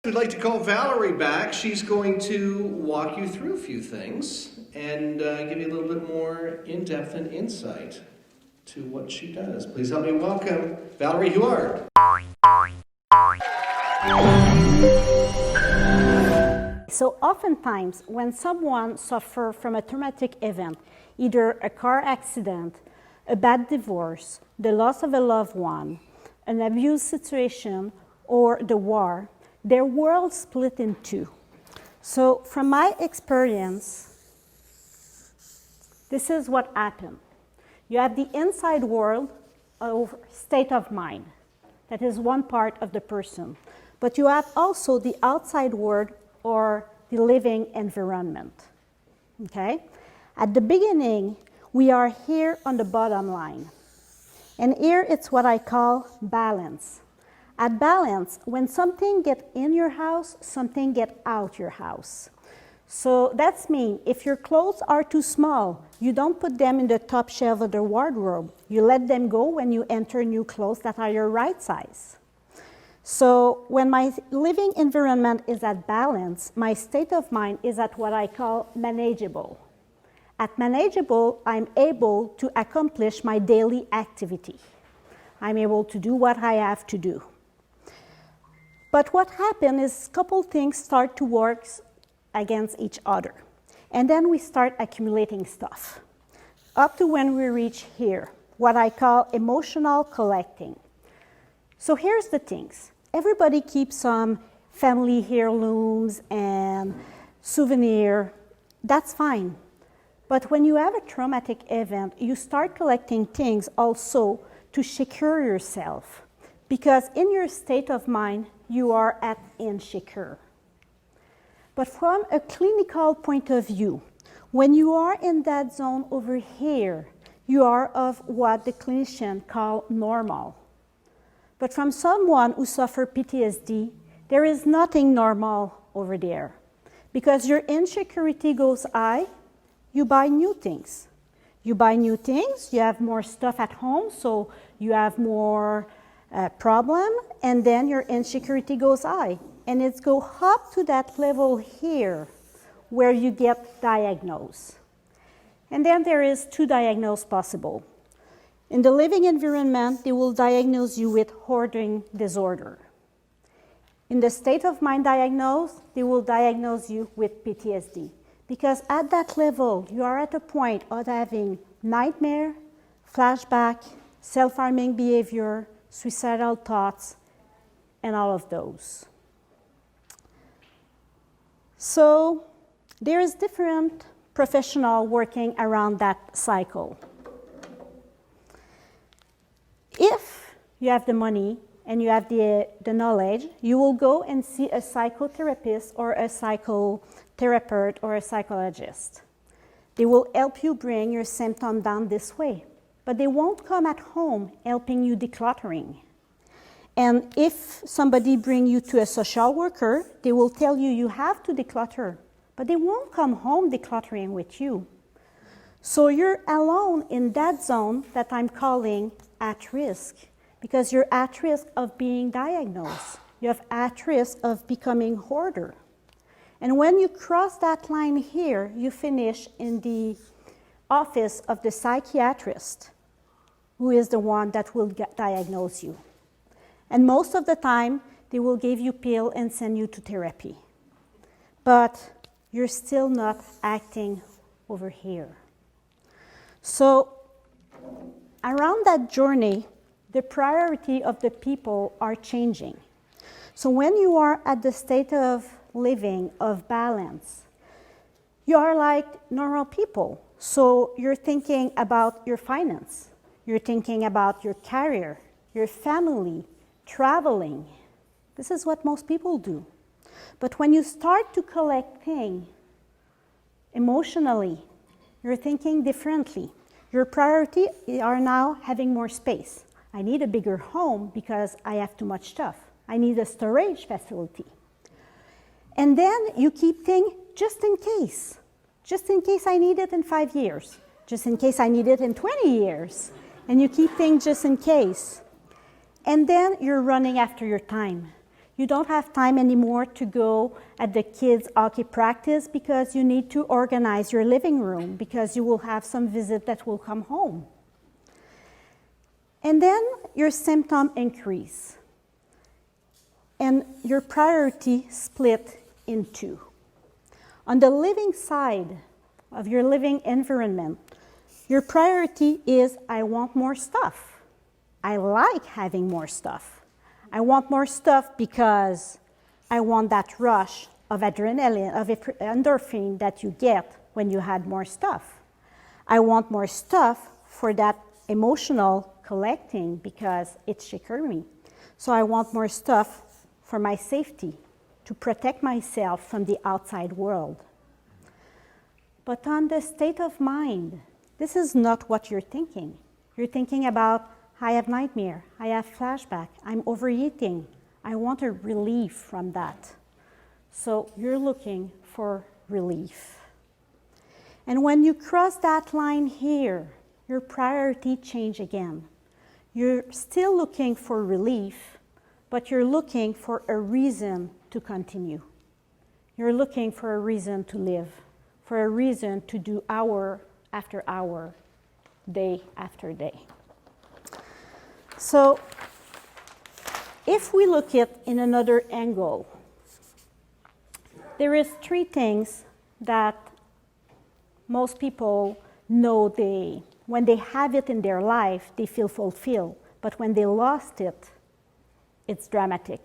We'd like to call Valérie back. She's going to walk you through a few things and give you a little bit more in-depth and insight to what she does. Please help me welcome Valérie Huard. So oftentimes when someone suffers from a traumatic event, either a car accident, a bad divorce, the loss of a loved one, an abuse situation, or the war, their world split in two. So from my experience, this is what happened. You have the inside world or state of mind. That is one part of the person. But you have also the outside world or the living environment. Okay? At the beginning, we are here on the bottom line. And here it's what I call balance. At balance, when something gets in your house, something gets out your house. So that's mean if your clothes are too small, you don't put them in the top shelf of the wardrobe. You let them go when you enter new clothes that are your right size. So when my living environment is at balance, my state of mind is at what I call manageable. At manageable, I'm able to accomplish my daily activity. I'm able to do what I have to do. But what happens is a couple things start to work against each other. And then we start accumulating stuff. Up to when we reach here, what I call emotional collecting. So here's the things. Everybody keeps some family heirlooms and souvenir. That's fine. But when you have a traumatic event, you start collecting things also to secure yourself. Because in your state of mind, you are at insecure. But from a clinical point of view, when you are in that zone over here, you are of what the clinician call normal. But from someone who suffers PTSD, there is nothing normal over there. Because your insecurity goes high, you buy new things. You buy new things, you have more stuff at home, so you have more problem, and then your insecurity goes high. And it's go up to that level here where you get diagnosed. And then there is two diagnoses possible. In the living environment, they will diagnose you with hoarding disorder. In the state of mind diagnosis, they will diagnose you with PTSD. Because at that level, you are at a point of having nightmare, flashback, self-harming behavior, suicidal thoughts, and all of those. So there is different professionals working around that cycle. If you have the money and you have the knowledge, you will go and see a psychotherapist or a psychotherapist or a psychologist. They will help you bring your symptom down this way. But they won't come at home helping you decluttering. And if somebody brings you to a social worker, they will tell you you have to declutter. But they won't come home decluttering with you. So you're alone in that zone that I'm calling at risk. Because you're at risk of being diagnosed. You're at risk of becoming hoarder. And when you cross that line here, you finish in the office of the psychiatrist, who is the one that will diagnose you. And most of the time, they will give you pill and send you to therapy. But you're still not acting over here. So around that journey, the priority of the people are changing. So when you are at the state of living, of balance, you are like normal people. So you're thinking about your finance. You're thinking about your career, your family, traveling. This is what most people do. But when you start to collect things emotionally, you're thinking differently. Your priority are now having more space. I need a bigger home because I have too much stuff. I need a storage facility. And then you keep thinking, just in case I need it in 5 years, just in case I need it in 20 years. And you keep things just in case. And then you're running after your time. You don't have time anymore to go at the kids' hockey practice because you need to organize your living room because you will have some visit that will come home. And then your symptoms increase. And your priority split in two. On the living side of your living environment, your priority is, I want more stuff. I like having more stuff. I want more stuff because I want that rush of adrenaline, of endorphin that you get when you had more stuff. I want more stuff for that emotional collecting because it secures me. So I want more stuff for my safety, to protect myself from the outside world. But on the state of mind, this is not what you're thinking. You're thinking about, I have nightmare, I have flashback, I'm overeating, I want a relief from that. So you're looking for relief. And when you cross that line here, your priority change again. You're still looking for relief, but you're looking for a reason to continue. You're looking for a reason to live, for a reason to do hour after hour, day after day. So if we look at it in another angle, there is three things that most people know when they have it in their life, they feel fulfilled. But when they lost it, it's dramatic.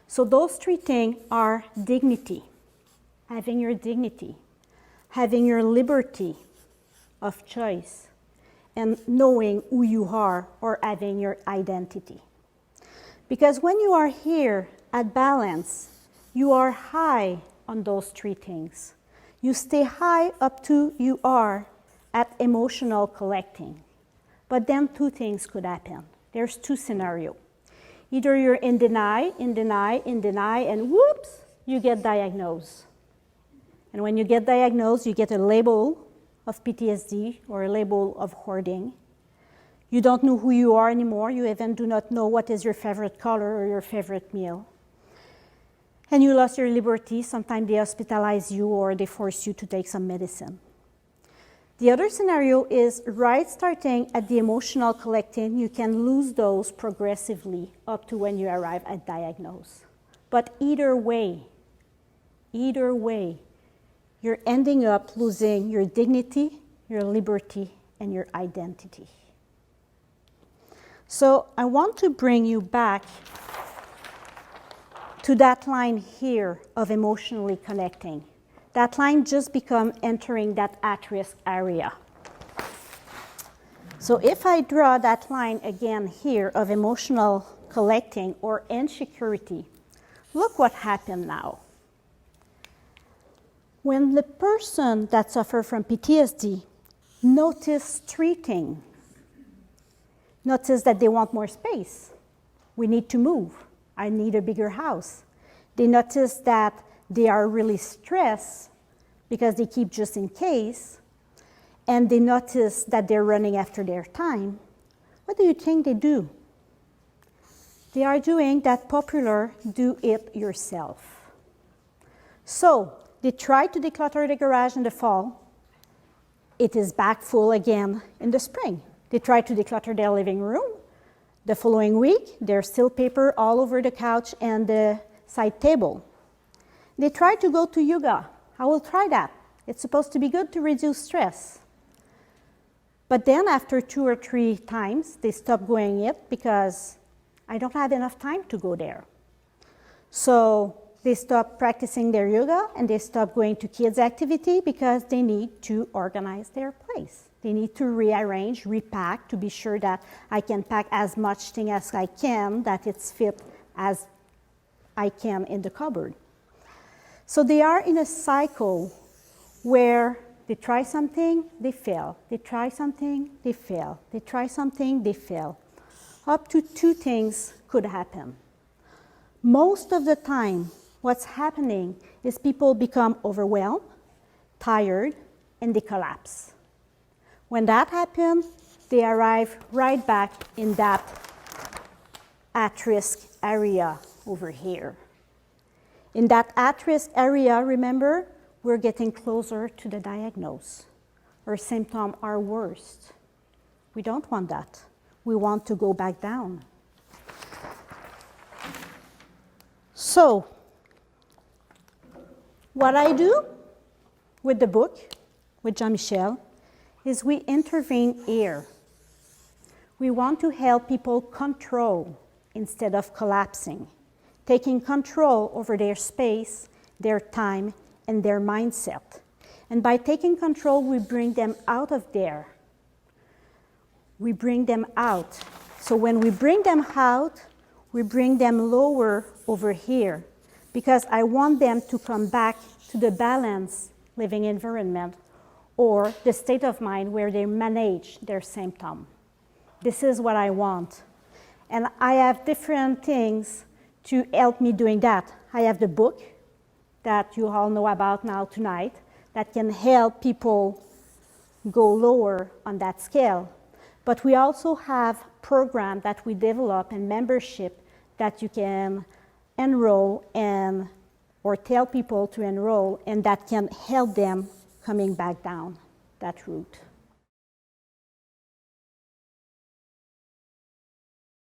So those three things are dignity, having your dignity, having your liberty of choice, and knowing who you are or having your identity. Because when you are here at balance, you are high on those three things. You stay high up to you are at emotional collecting. But then two things could happen. There's two scenarios. Either you're in deny, and whoops, you get diagnosed. And when you get diagnosed, you get a label of PTSD or a label of hoarding. You don't know who you are anymore. You even do not know what is your favorite color or your favorite meal. And you lost your liberty. Sometimes they hospitalize you or they force you to take some medicine. The other scenario is right starting at the emotional collecting, you can lose those progressively up to when you arrive at diagnosis. But either way, you're ending up losing your dignity, your liberty, and your identity. So I want to bring you back to that line here of emotionally connecting. That line just becomes entering that at-risk area. So if I draw that line again here of emotional collecting or insecurity, look what happened now. When the person that suffers from PTSD notice three things, notice that they want more space. We need to move. I need a bigger house. They notice that they are really stressed because they keep just in case, and they notice that they're running after their time. What do you think they do? They are doing that popular do it yourself. So they try to declutter the garage in the fall. It is back full again in the spring. They try to declutter their living room. The following week, there's still paper all over the couch and the side table. They try to go to yoga. I will try that. It's supposed to be good to reduce stress. But then after 2 or 3 times, they stop going it because I don't have enough time to go there. So they stop practicing their yoga and they stop going to kids' activity because they need to organize their place. They need to rearrange, repack to be sure that I can pack as much thing as I can, that it's fit as I can in the cupboard. So they are in a cycle where they try something, they fail. They try something, they fail. They try something, they fail. Up to 2 things could happen. Most of the time, what's happening is people become overwhelmed, tired, and they collapse. When that happens, they arrive right back in that at-risk area over here. In that at-risk area, remember, we're getting closer to the diagnosis. Our symptoms are worse. We don't want that. We want to go back down. So, what I do with the book, with Jean-Michel, is we intervene here. We want to help people control instead of collapsing, taking control over their space, their time, and their mindset. And by taking control, we bring them out of there. We bring them out. So when we bring them out, we bring them lower over here, because I want them to come back to the balanced living environment or the state of mind where they manage their symptom. This is what I want. And I have different things to help me doing that. I have the book that you all know about now tonight that can help people go lower on that scale. But we also have programs that we develop and membership that you can enroll in or tell people to enroll, and that can help them coming back down that route.